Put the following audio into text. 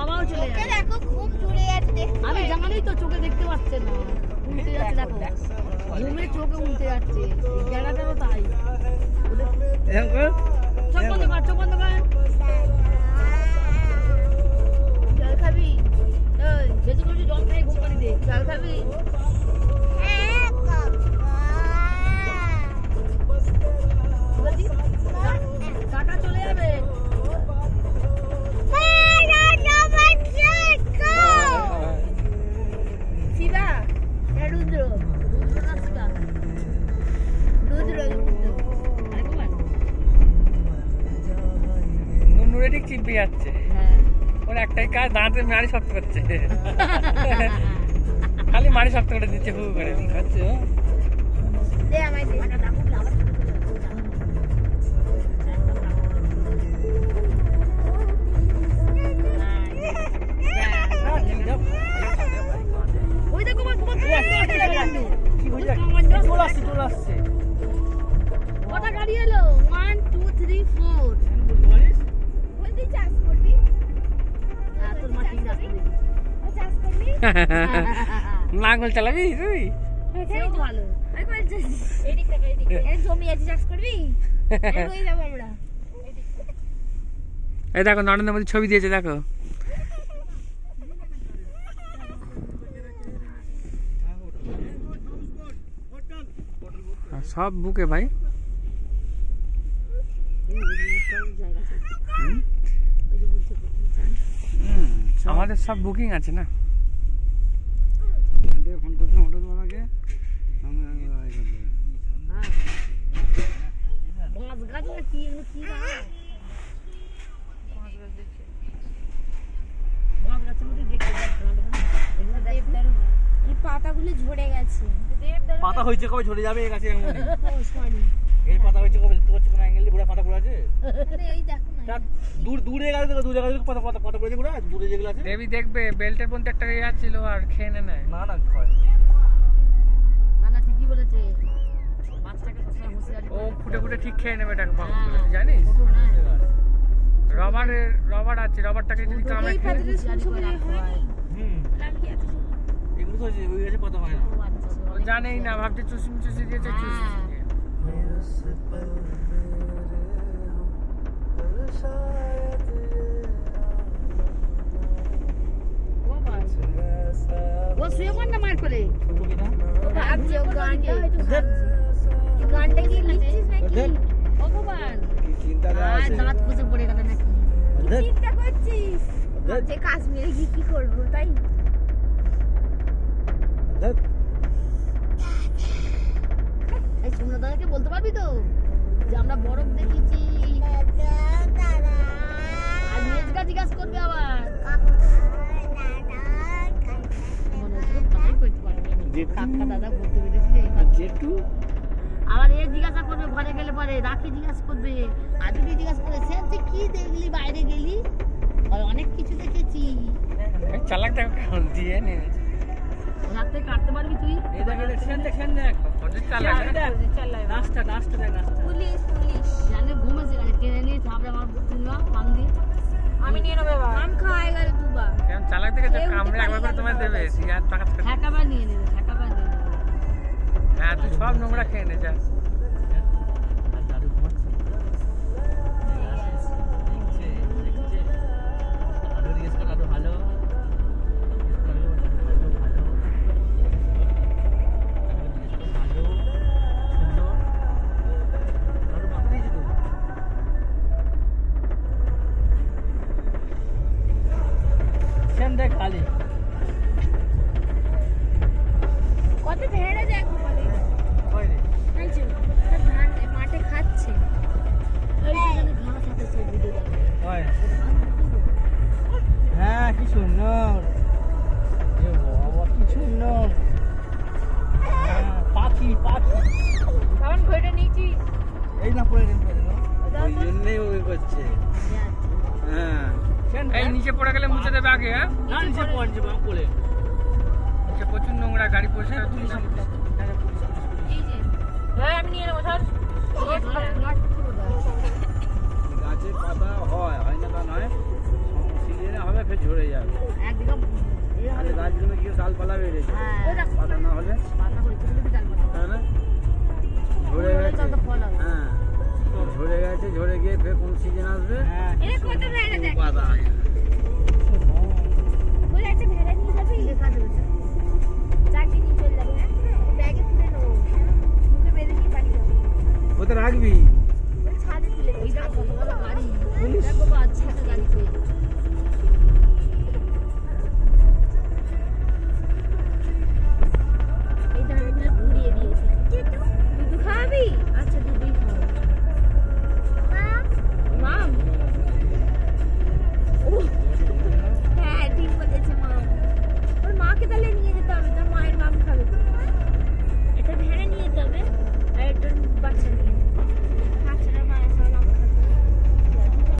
বাবাও চলে চোখে যাবে। দেখো খুব জুড়ে আছে দেখতে আমি জানি তো চোখে দেখতে পাচ্ছে না, উল্টে যাচ্ছে দেখো, ঘুমে চোখে উল্টে যাচ্ছে, এই জায়গাটারও তাই। চোখ বন্ধ কর, চোখ বন্ধ কর। জল খাবি? ওই বেশি করে জল খাই ঘুম পাড়ি দে। জল খাবি? বলছি, টাকা চলে যাবে। শিবা, এটা রুদ্র। রুদ্র না শিবা? রুদ্র, রুদ্র। আরেকবার? নুরে ঠিক চিপে যাচ্ছে, হ্যাঁ। ওর একটাই কাজ, দাঁতে মারি শক্ত করছে, খালি মারি শক্ত করে দিচ্ছে, হু করে খাচ্ছে। দে আমায় দে। ওই দেখো চলে আসছে। কটা গাড়ি এলো? 1 2 3 4। ওই তুই চাষ করবি? তোর মা ঠিক আছে। ও চাষ করবি? লাঙ্গল চালাবি তুই? সেও ভালো। আমি বলছি এদিক থেকে এদিক। এই জমি আছে চাষ করবি? ওই যাব আমরা। এই দেখো নরেন্দ্র মোদী ছবি দিয়েছে, দেখো। সব বুকে ভাই, আমাদের সব বুকিং আছে না। ফোন করতে হোটেল বানাকে বাঁশ গাছ না কি এগুলো কি না? বাঁশ গাছের মধ্যে দেখতে পাচ্ছি না। এগুলো দেবদারু। এই পাতাগুলো ঝরে গেছে। পাতা হয়েছে কবে ঝরে যাবে, এই গাছে এমন ও সরি। এই পাতা হয়েছে কবে দেখতে পাচ্ছ কোনো অ্যাঙ্গেল ঘোড়া পাতা পড়ে আছে। এই দেখো না। দূরে গেলে দেখো, দূরে গেলে পাতা পাতা পাতা পড়েছে ঘোড়া, দূরে যেগুলো আছে। দেবী দেখবে বেল্টের মধ্যে একটা ইয়ে ছিল আর খেয়ে নেয়। না না হয় না না ঠিকই বলেছে। মাছটাকে সবসময় হুঁশিয়ারি ও করে। ফুটে ফুটে ঠিক খেয়ে নেবে এটাকে, হ্যাঁ। জানিস? হ্যাঁ। রবার আছে, রবারটাকে যদি কামড়ে এই খেয়ে পাতাটা হুঁশিয়ারি করে রাখতে হয়। আমি কি এত এগুলো তো ওই গাছে পাতা হয় না। ও আচ্ছা, ও জানেই না, ভাবছে চুষি দিয়েছে, চুষি হ্যাঁ। দিয়ে। ও বাবা। ও শুয়ে পড় না মার করে। ছোট কিনা ভাবছি ও গানটা হয়তো ভাবছি। এই গানটা কি লিখছিস নাকি? ভগবান। কি চিন্তা দাঁত খসে পড়ে গেল নাকি? কি চিন্তা করছিস? ভাবছি কাশ্মীরে গিয়ে কি করবো তাই? এই সুন্দর দাদাকে বলতে পারবি তো যে আমরা বরফ দেখেছি? আর মেজকা জিজ্ঞাসা করবে আবার। মনে হচ্ছে কথাই কইতে পারবে না। কাকা দাদা বলতে পেরেছি এইবার। জেঠু আবার এ জিজ্ঞাসা করবে ঘরে গেলে পরে, রাখি জিজ্ঞাসা করবে, আজকে জিজ্ঞাসা করবে সে তুই কি দেখলি বাইরে গেলি? আর অনেক কিছু দেখেছি। চালাকটা দিয়ে নিয়েছে। রাত থেকে কাটতে পারবি তুই? এই দেখ খেন দেখ ওদের চালাক না? নাচটা দেখ নাচটা। Police police. জানে ঘুমেছে গেলে টেনে নিয়ে থাপড়ে আমার তুলবা পান দিয়ে। আমি নিয়ে নেবো এবার। আম খাওয়া গেল দুবার। কেমন চালাক দেখে কামড়ে একবার করে তোমায় দেবে, আর টাকা ঠেকাবার নিয়ে নেবে, ঠেকাবার নিয়ে নেবে। হ্যাঁ, তুই সব নোংরা খেয়ে নে যা। আর দাদু ঘুমাচ্ছে। দাদু জিজ্ঞেস কর, দাদু ভালো? দেখ খালি কত ভেড়া যায় বলে কই রে এই যে ধান মাঠে খাচ্ছে। এই যে জানি ঘাস আছে সব ভিডিও দেখে। কই হ্যাঁ কি সুন্দর এ বাবা কি সুন্দর পাখি কারণ ঘড়িটা নিয়েছি। এই না পড়ে ওই জন্যই ওই করছে হ্যাঁ এই নিচে পড়ে গেলে মুছে দেবে আগে। হ্যাঁ, না নিচে পড়ছে বাম কোলে নিচে প্রচুর নোংরা, গাড়ি পরিষ্কার হচ্ছে না। এই যে আমি নিয়ে নেবো স্যার। গাছের পাতা হয় না তা নয়, সিজনে হবে ফের ঝরে যায়। দিয়ে ফের কোন সিজন আসবে এরে কত ভেড়া দেখ পাতা বলে একটা ভেড়া নিয়ে যাবি লেখা দেবে তো। চাকরি নিয়ে চলে যাবো হ্যাঁ ব্যাগে তুলে নেবো মুখে বেঁধে নিয়ে পাঠিয়ে দেবো ওতে রাখবি ছাদে তুলে দেবো ওইটা কত বড় গাড়ি দেখো বাবা, আচ্ছা একটা গাড়ি পেয়ে